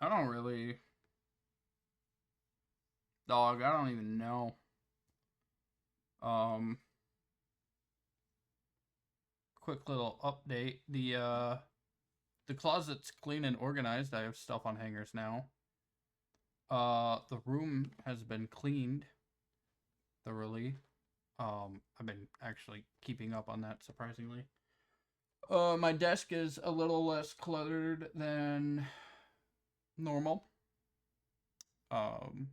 I don't really, dog. I don't even know. Um, quick little update. The closet's clean and organized. I have stuff on hangers now. The room has been cleaned thoroughly. I've been actually keeping up on that surprisingly. My desk is a little less cluttered than normal. Um,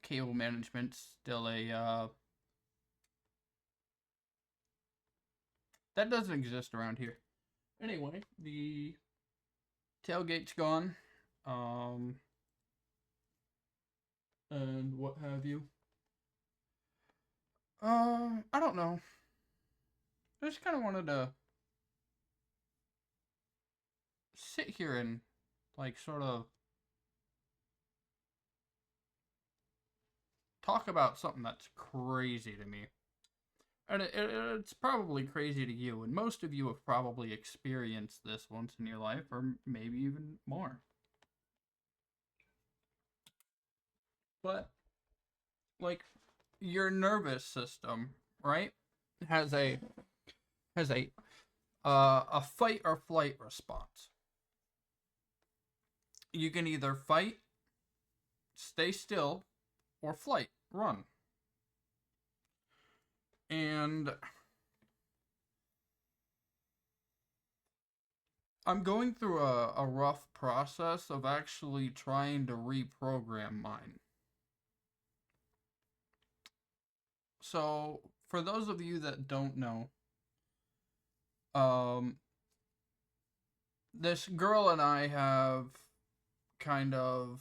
Cable management's still a that doesn't exist around here. Anyway, the tailgate's gone, um, and what have you. I don't know. I just kind of wanted to sit here and like sort of talk about something that's crazy to me. And it's probably crazy to you, and most of you have probably experienced this once in your life, or maybe even more. But, like, your nervous system, right, has a fight or flight response. You can either fight, stay still, or flight, run. And I'm going through a rough process of actually trying to reprogram mine. So, for those of you that don't know, um, this girl and I have kind of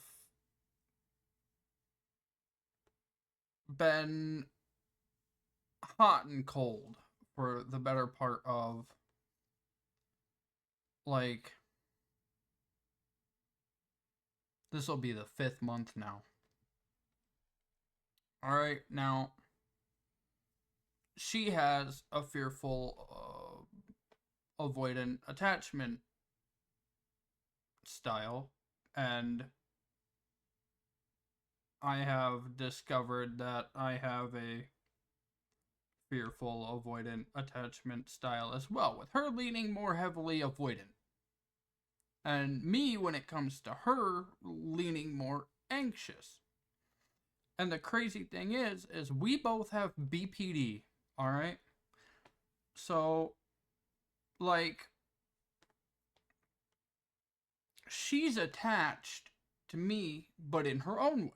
been hot and cold for the better part of like this will be the 5th month now. All right, now she has a fearful avoidant attachment style, and I have discovered that I have a fearful avoidant attachment style as well, with her leaning more heavily avoidant. And me, when it comes to her, leaning more anxious. And the crazy thing is we both have BPD, all right? So, like, she's attached to me, but in her own way.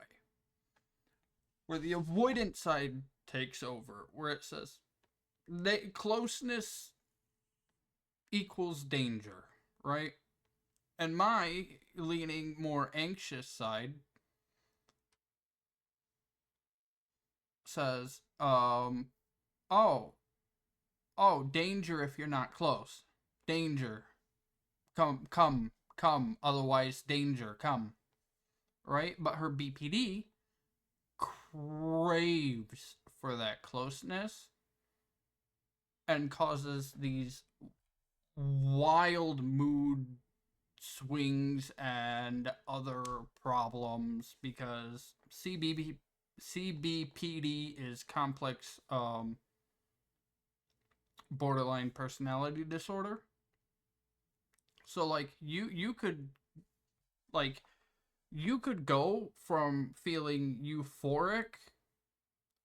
Where the avoidant side takes over, where it says closeness equals danger, right? And my leaning more anxious side says, oh, danger if you're not close. Danger. Come, otherwise danger, come. Right? But her BPD craves for that closeness and causes these wild mood swings and other problems because CBPD is complex borderline personality disorder. So like like you could go from feeling euphoric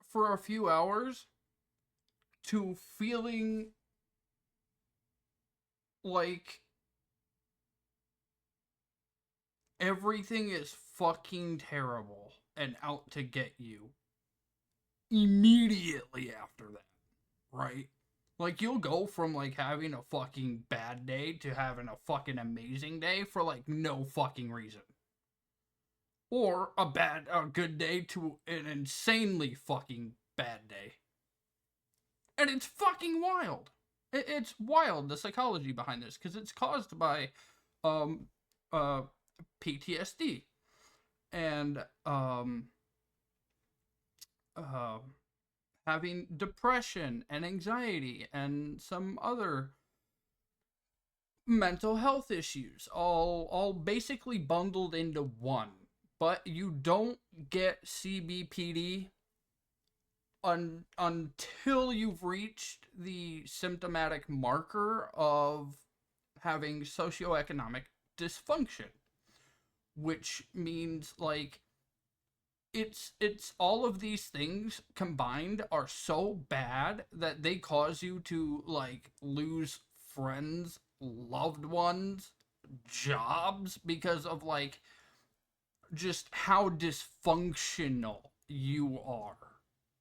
for a few hours to feeling like everything is fucking terrible and out to get you immediately after that, right? Like you'll go from like having a fucking bad day to having a fucking amazing day for like no fucking reason. Or a good day to an insanely fucking bad day. And it's fucking wild. It's wild, the psychology behind this, because it's caused by um uh PTSD and uh having depression and anxiety and some other mental health issues, all basically bundled into one. But you don't get CBPD until you've reached the symptomatic marker of having socioeconomic dysfunction, which means like it's all of these things combined are so bad that they cause you to like lose friends, loved ones, jobs because of like just how dysfunctional you are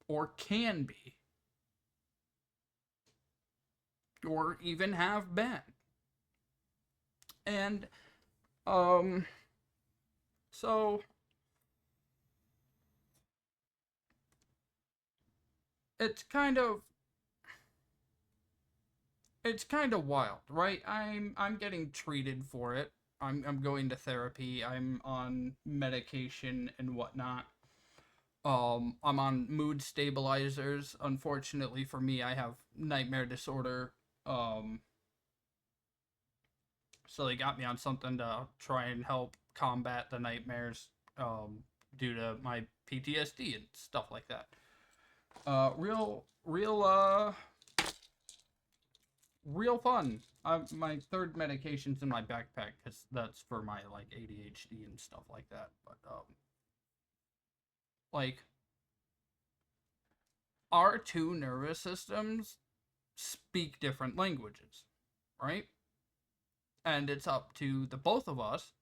or can be or even have been. And um so it's kind of it's kind of wild, right? I'm getting treated for it. I'm going to therapy. I'm on medication and whatnot. I'm on mood stabilizers. Unfortunately for me, I have nightmare disorder. Um, so they got me on something to try and help combat the nightmares due to my PTSD and stuff like that. Real fun. My third medication's in my backpack because that's for my like ADHD and stuff like that. But like our two nervous systems speak different languages, right? And it's up to the both of us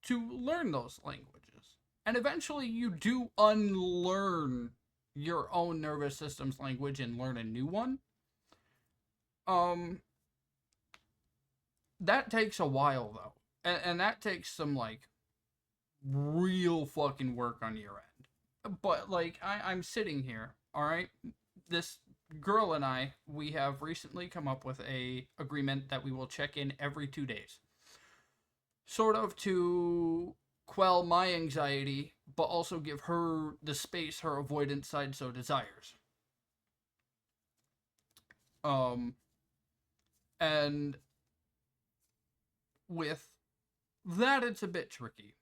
to learn those languages. And eventually you do unlearn your own nervous system's language and learn a new one. Um that takes a while though. And that takes some like real fucking work on your end. But like I'm sitting here, all right? This girl and I, we have recently come up with a agreement that we will check in every 2 days. Sort of to quell my anxiety, but also give her the space her avoidance side so desires. Um and with that it's a bit tricky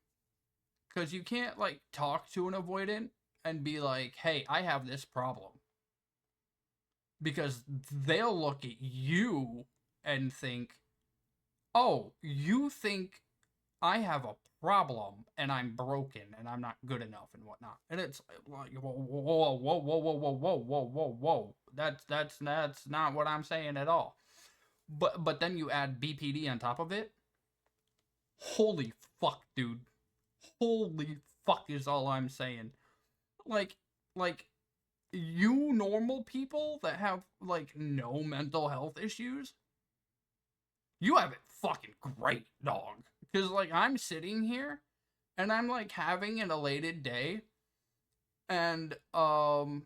because you can't like talk to an avoidant and be like, "Hey, I have this problem." Because they'll look at you and think, "Oh, you think I have a problem and I'm broken and I'm not good enough and whatnot." And it's like, whoa, whoa, whoa, whoa, whoa, whoa, whoa, whoa, whoa, whoa. That's not what I'm saying at all. But then you add BPD on top of it. Holy fuck, dude. Holy fuck is all I'm saying. Like, like you normal people that have like no mental health issues, you have it fucking great, dog. Because like I'm sitting here and I'm like having an elated day, and I'm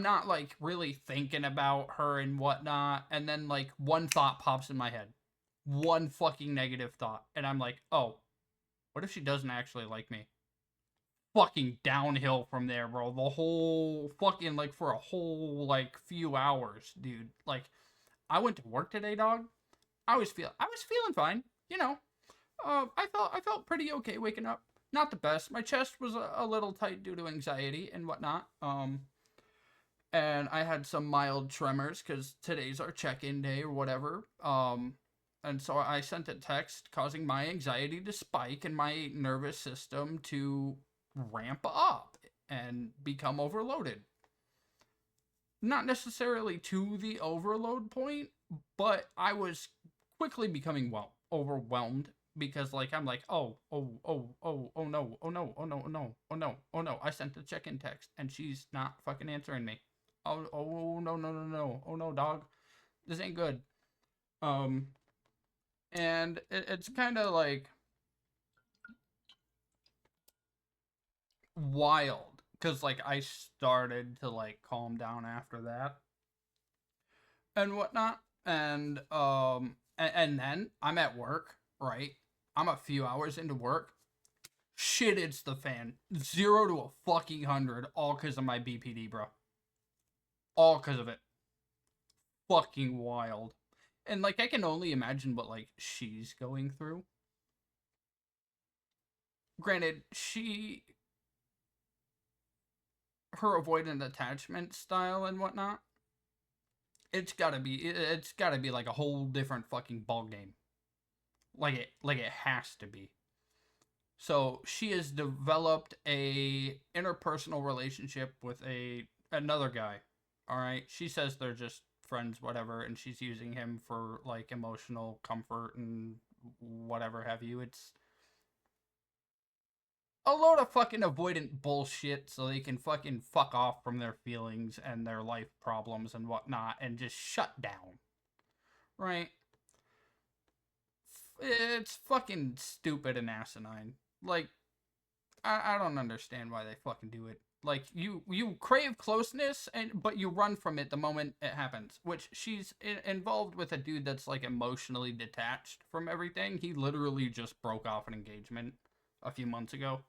not like really thinking about her and whatnot, and then like one thought pops in my head, one fucking negative thought, and I'm like, oh, what if she doesn't actually like me? Fucking downhill from there, bro. The whole fucking like for a whole like few hours, dude. Like I went to work today, dog. I was feeling fine, you know. I felt pretty okay waking up. Not the best. My chest was a little tight due to anxiety and whatnot. And I had some mild tremors because today's our check-in day or whatever. And so I sent a text causing my anxiety to spike and my nervous system to ramp up and become overloaded. Not necessarily to the overload point, but I was quickly becoming overwhelmed because like I'm like, oh no, oh no, oh no, oh no, oh no, oh no. I sent the check-in text and she's not fucking answering me. Oh no, no, no, no. Oh no, dog. This ain't good. Um and it's kind of like wild cuz like I started to like calm down after that and whatnot. And then I'm at work, right? I'm a few hours into work. Shit, it's the fan. 0 to a fucking 100, all because of my BPD, bro. All because of it. fucking wild. And like I can only imagine what like she's going through. Granted, her avoidant attachment style and whatnot, it's gotta be like a whole different fucking ball game. Like it has to be. So she has developed a interpersonal relationship with another guy. All right, she says they're just friends, whatever, and she's using him for like emotional comfort and whatever have you. It's a load of fucking avoidant bullshit so they can fucking fuck off from their feelings and their life problems and whatnot and just shut down. Right? It's fucking stupid and asinine. Like, I don't understand why they fucking do it. Like you crave closeness but you run from it the moment it happens. Which she's involved with a dude that's like emotionally detached from everything. He literally just broke off an engagement a few months ago.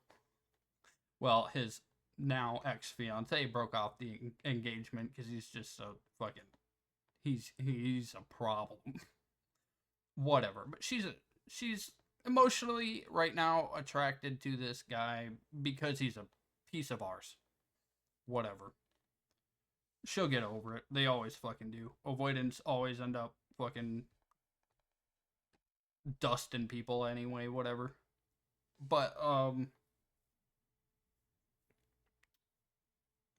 Well, his now ex fiance broke off the engagement because he's just so fucking he's a problem. Whatever, but she's emotionally right now attracted to this guy because he's a piece of ours. Whatever. She'll get over it. They always fucking do. Avoidance always end up fucking dusting people anyway, whatever. But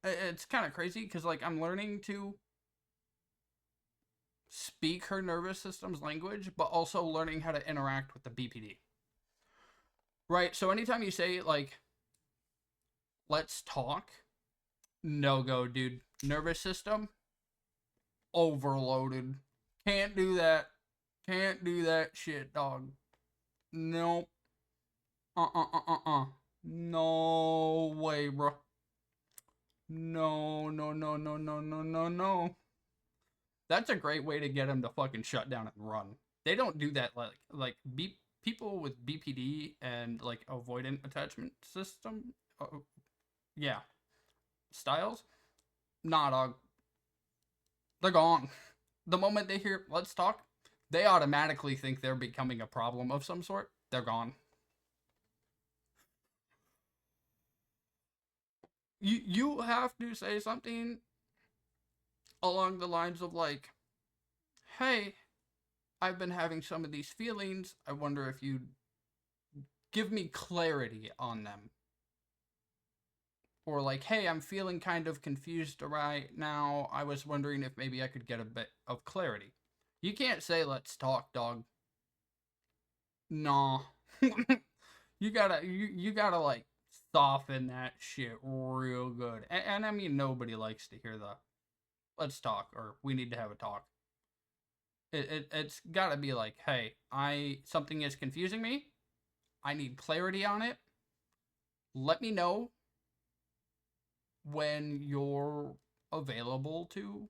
it's kind of crazy because like I'm learning to speak her nervous system's language, but also learning how to interact with the BPD. Right? So anytime you say like let's talk, no go, dude. Nervous system overloaded. Can't do that. Can't do that shit, dog. Nope. No way, bro. No, no, no, no, no, no, no, no. That's a great way to get them to fucking shut down and run. They don't do that people with BPD and like avoidant attachment system. Yeah, styles. Nah, dog. They're gone. The moment they hear "let's talk," they automatically think they're becoming a problem of some sort. They're gone. You have to say something along the lines of like, "Hey, I've been having some of these feelings. I wonder if you give me clarity on them." Or like, "Hey, I'm feeling kind of confused right now. I was wondering if maybe I could get a bit of clarity." You can't say "let's talk, dog." Nah. You gotta like soften that shit real good. And I mean nobody likes to hear the "let's talk" or "we need to have a talk." It's gotta be like, "Hey, I something is confusing me. I need clarity on it. Let me know when you're available to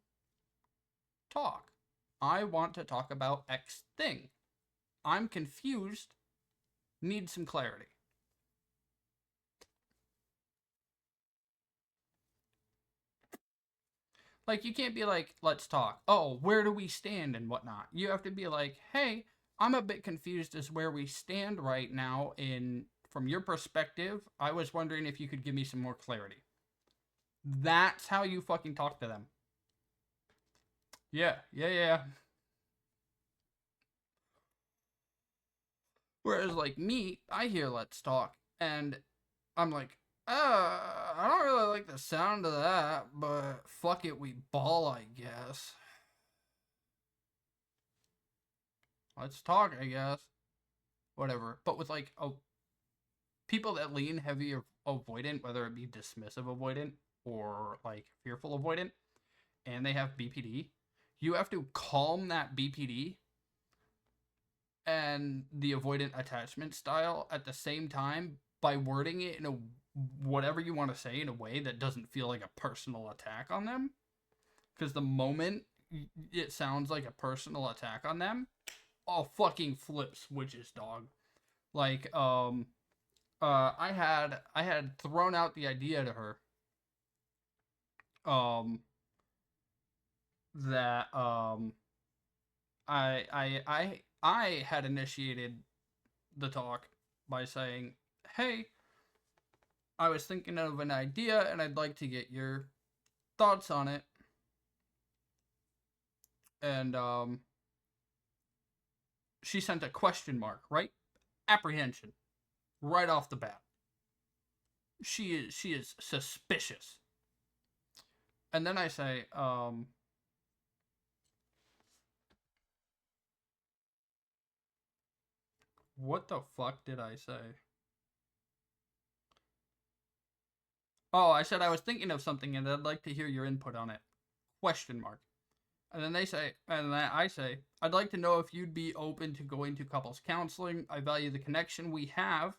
talk. I want to talk about X thing. I'm confused. Need some clarity." Like, you can't be like, "let's talk. Oh, where do we stand and whatnot?" You have to be like, "Hey, I'm a bit confused as where we stand right now in from your perspective. I was wondering if you could give me some more clarity." That's how you fucking talk to them. Yeah, yeah, yeah. Whereas, like, me, I hear "let's talk," and I'm like, I don't really like the sound of that, but fuck it, we ball, I guess. Let's talk, I guess. Whatever. But with, like, people that lean heavy avoidant, whether it be dismissive avoidant or, like, fearful avoidant, and they have BPD, you have to calm that BPD and the avoidant attachment style at the same time by wording it in a whatever you want to say in a way that doesn't feel like a personal attack on them. Because the moment it sounds like a personal attack on them, I'll fucking flip switches, dog. Like, I had thrown out the idea to her, um, that I had initiated the talk by saying, "Hey, I was thinking of an idea and I'd like to get your thoughts on it." And she sent a question mark, right? Apprehension right off the bat. She is suspicious. And then I say, what the fuck did I say? Oh, I said I was thinking of something and I'd like to hear your input on it. Question mark. And then I say, I'd like to know if you'd be open to going to couples counseling. I value the connection we have,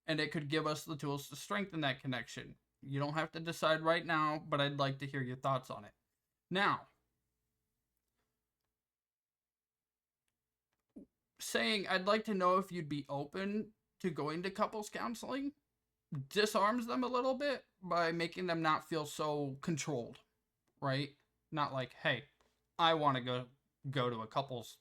and it could give us the tools to strengthen that connection. You don't have to decide right now, but I'd like to hear your thoughts on it. Now, saying I'd like to know if you'd be open to going to couples counseling disarms them a little bit by making them not feel so controlled, right? Not like, hey, I want to go to a couples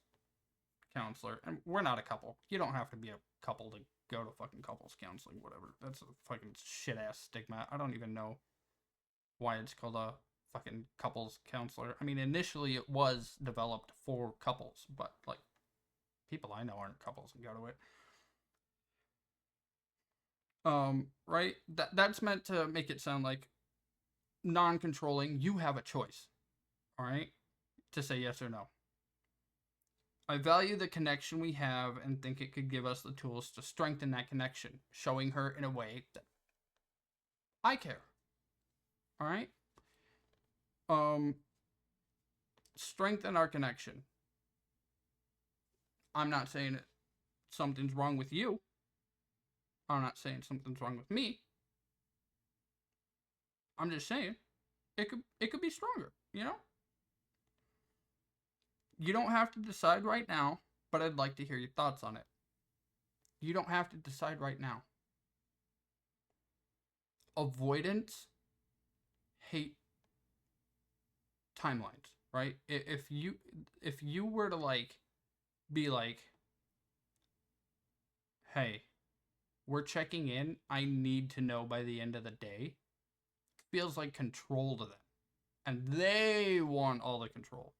counselor, and we're not a couple. You don't have to be a couple to go to fucking couples counseling, whatever. That's a fucking shit ass stigma. I don't even know why it's called a fucking couples counselor. I mean, initially it was developed for couples, but like people I know aren't couples and go to it. Right? That's meant to make it sound like non-controlling. You have a choice, all right, to say yes or no. I value the connection we have and think it could give us the tools to strengthen that connection, showing her in a way that I care. All right? Um Strengthen our connection. I'm not saying that something's wrong with you. I'm not saying something's wrong with me. I'm just saying it could be stronger, you know? You don't have to decide right now, but I'd like to hear your thoughts on it. You don't have to decide right now. Avoidance hate timelines, right? If you were to like be like, "Hey, we're checking in. I need to know by the end of the day." Feels like control to them. And they want all the control.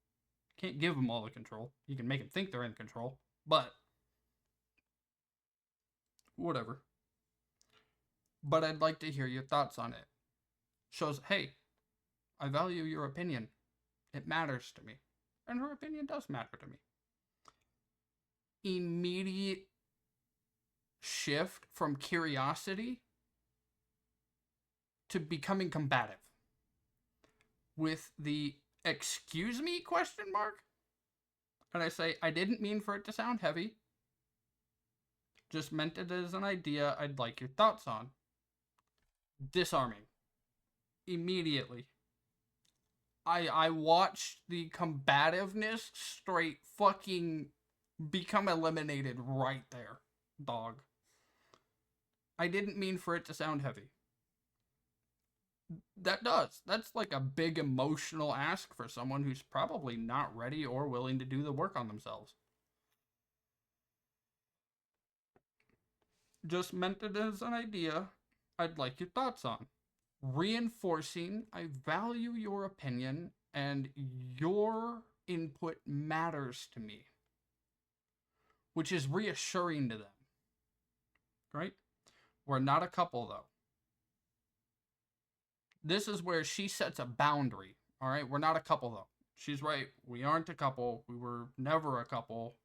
Can't give them all the control. You can make them think they're in control, but whatever. But I'd like to hear your thoughts on it. Shows, hey, I value your opinion. It matters to me. And her opinion does matter to me. Immediate shift from curiosity to becoming combative. With the excuse me question mark. And I say, I didn't mean for it to sound heavy. Just meant it as an idea I'd like your thoughts on. Disarming. Immediately. I watched the combativeness straight fucking become eliminated right there, dog. I didn't mean for it to sound heavy. That's like a big emotional ask for someone who's probably not ready or willing to do the work on themselves. Just meant it as an idea I'd like your thoughts on. Reinforcing I value your opinion and your input matters to me, which is reassuring to them, right? We're not a couple though. This is where she sets a boundary, all right? We're not a couple though. She's right. We aren't a couple. We were never a couple.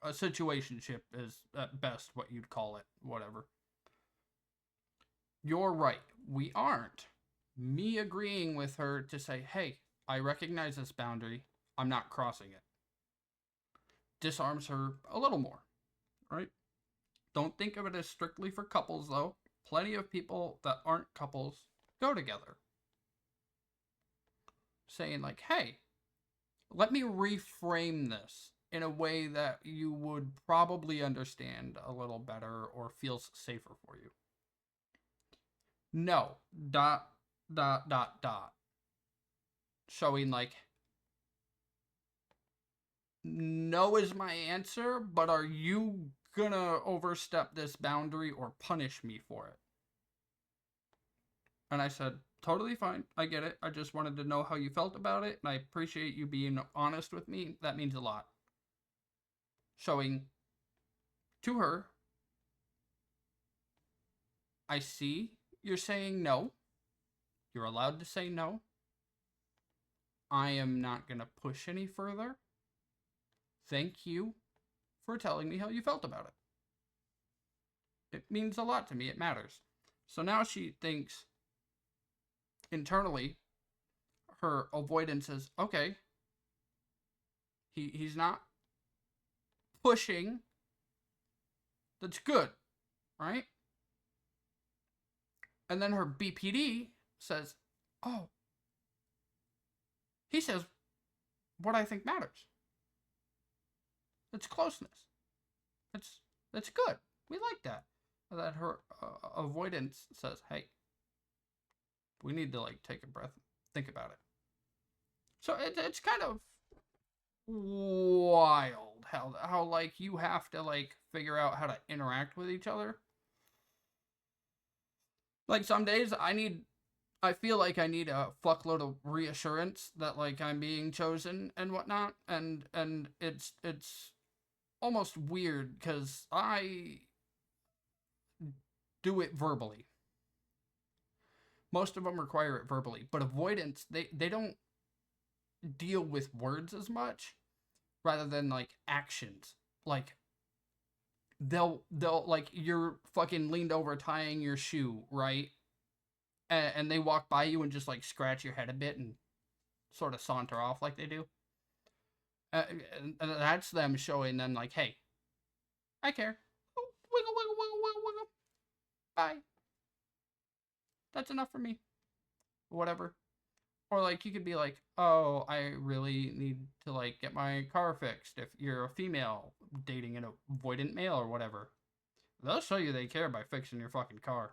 A situationship is at best what you'd call it, whatever. You're right. We aren't. Me agreeing with her to say, hey, I recognize this boundary. I'm not crossing it. Disarms her a little more, right? Don't think of it as strictly for couples, though. Plenty of people that aren't couples go together. Saying, like, hey, let me reframe this in a way that you would probably understand a little better or feels safer for you. No, dot, dot, dot, dot. Showing, like, no is my answer, but are you gonna overstep this boundary or punish me for it? And I said, totally fine. I get it. I just wanted to know how you felt about it, and I appreciate you being honest with me. That means a lot. Showing to her, I see you're saying no. You're allowed to say no. I am not going to push any further. Thank you for telling me how you felt about it. It means a lot to me. It matters. So now she thinks internally, her avoidance is, okay, he's not pushing. That's good, right? And then her BPD says, oh, he says what I think matters. It's closeness. That's good. We like that. That her avoidance says, hey, we need to like take a breath, think about it. So it's kind of wild how like you have to like figure out how to interact with each other. Like some days I feel like I need a fuckload of reassurance that like I'm being chosen and whatnot, and it's almost weird because I do it verbally. Most of them require it verbally, but avoidance they don't deal with words as much, rather than like actions. Like they'll like you're fucking leaned over tying your shoe, right? And they walk by you and just like scratch your head a bit and sort of saunter off like they do. And that's them showing them like, hey, I care. Wiggle, wiggle, wiggle, wiggle, wiggle. Bye. That's enough for me. Whatever. Or like you could be like, oh, I really need to like get my car fixed. If you're a female dating an avoidant male or whatever, they'll show you they care by fixing your fucking car.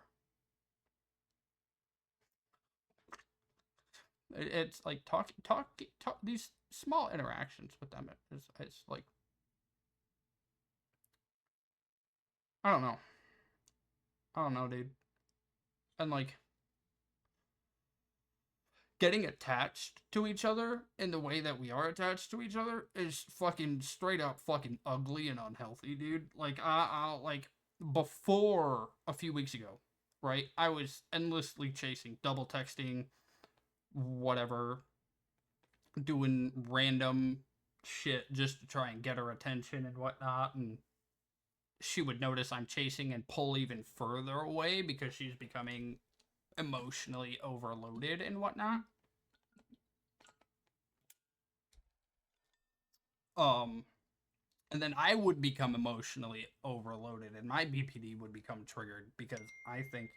It's like talk these small interactions with them. It's like, I don't know. I don't know, dude. And like getting attached to each other in the way that we are attached to each other is fucking straight up fucking ugly and unhealthy, dude. Like I'll like before a few weeks ago, right? I was endlessly chasing, double texting, whatever, doing random shit just to try and get her attention and whatnot, and she would notice I'm chasing and pull even further away because she's becoming emotionally overloaded and whatnot. And then I would become emotionally overloaded and my BPD would become triggered because I think,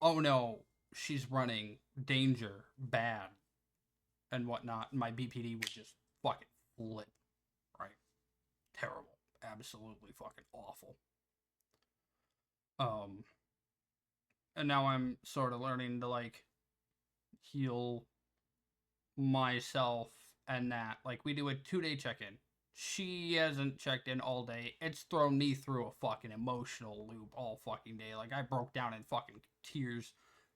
oh no, she's running danger, bad, and whatnot. And my BPD would just fucking flip, right? Terrible. Absolutely fucking awful. And now I'm sort of learning to like heal myself and that. Like we do a 2-day check-in. She hasn't checked in all day. It's thrown me through a fucking emotional loop all fucking day. Like I broke down in fucking tears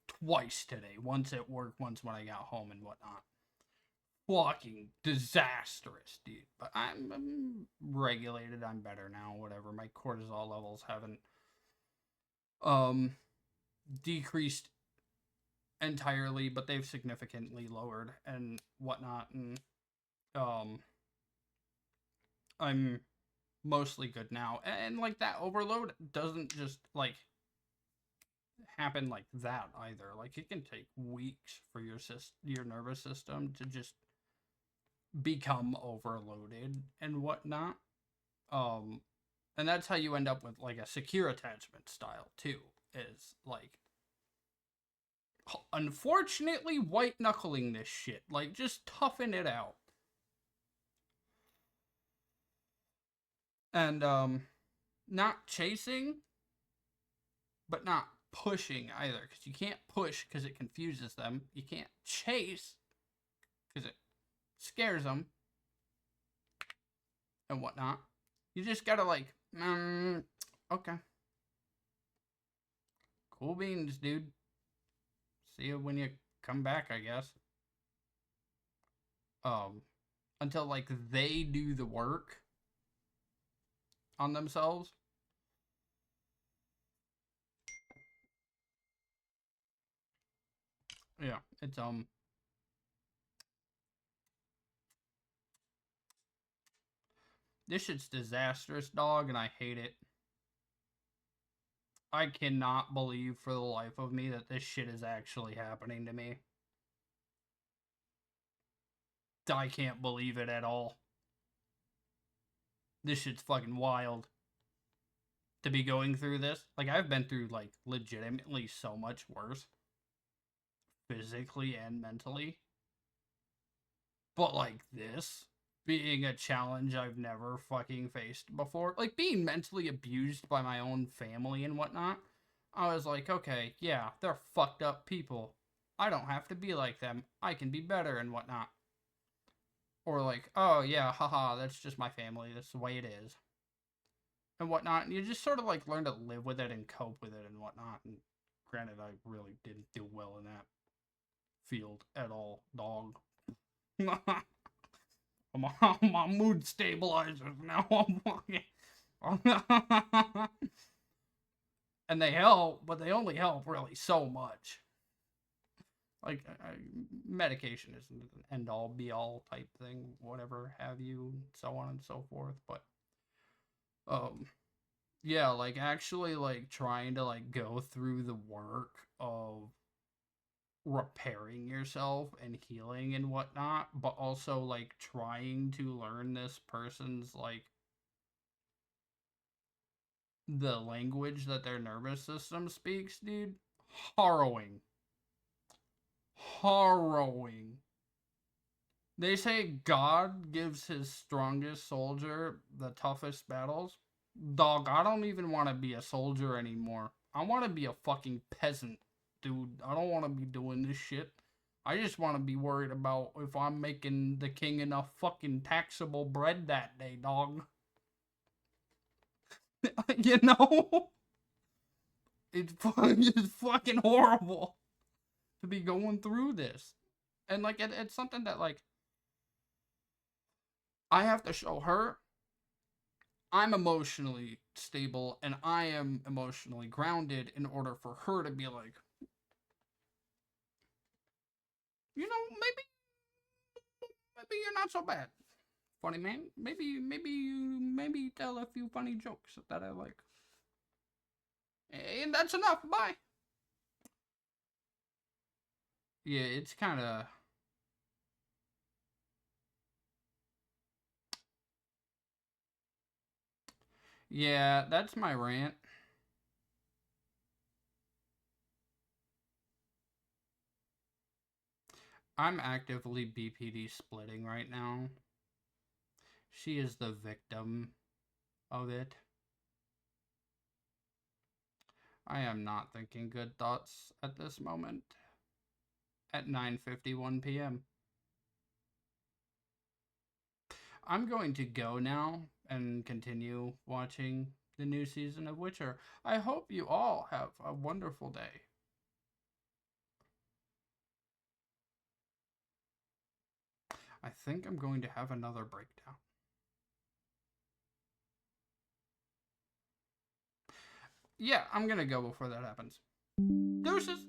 twice today. Once at work, once when I got home and whatnot. Fucking disastrous, dude. But I'm regulated. I'm better now. Whatever. My cortisol levels haven't decreased entirely, but they've significantly lowered and whatnot. And I'm mostly good now. And like that overload doesn't just like happen like that either. Like it can take weeks for your nervous system to just become overloaded and whatnot. And that's how you end up with like a secure attachment style too, is like unfortunately white knuckling this shit. Like just toughen it out. And not chasing, but not pushing either, because you can't push because it confuses them. You can't chase because it scares them. and whatnot. You just gotta like, okay, cool beans, dude. See you when you come back, I guess. Um, until like they do the work on themselves. Yeah, it's this shit's disastrous, dog, and I hate it. I cannot believe for the life of me that this shit is actually happening to me. I can't believe it at all. This shit's fucking wild. To be going through this. Like, I've been through, like, legitimately so much worse. Physically and mentally. But, like, this being a challenge I've never fucking faced before. Like, being mentally abused by my own family and whatnot. I was like, okay, yeah, they're fucked up people. I don't have to be like them. I can be better and whatnot. Or like, oh yeah, haha, that's just my family. That's the way it is. And whatnot. And you just sort of like learn to live with it and cope with it and whatnot. And granted, I really didn't do well in that field at all, dog. My mood stabilizers now. I'm fucking. And they help, but they only help really so much. Like, medication isn't an end all be all type thing, whatever have you, so on and so forth. But, yeah, like actually, like trying to like go through the work of repairing yourself and healing and whatnot, but also like trying to learn this person's like the language that their nervous system speaks, dude. Harrowing. Harrowing. They say God gives his strongest soldier the toughest battles. Dog, I don't even want to be a soldier anymore. I want to be a fucking peasant, dude. I don't want to be doing this shit. I just want to be worried about if I'm making the king enough fucking taxable bread that day, dog. You know? It's fucking horrible to be going through this. And like it's something that like I have to show her I'm emotionally stable and I am emotionally grounded in order for her to be like, you know, maybe you're not so bad. Funny man. Maybe tell a few funny jokes that I like. And that's enough. Bye. Yeah, it's kind of. Yeah, that's my rant. I'm actively BPD splitting right now. She is the victim of it. I am not thinking good thoughts at this moment. At 9:51 p.m. I'm going to go now and continue watching the new season of Witcher. I hope you all have a wonderful day. I think I'm going to have another breakdown. Yeah, I'm gonna go before that happens. Deuces!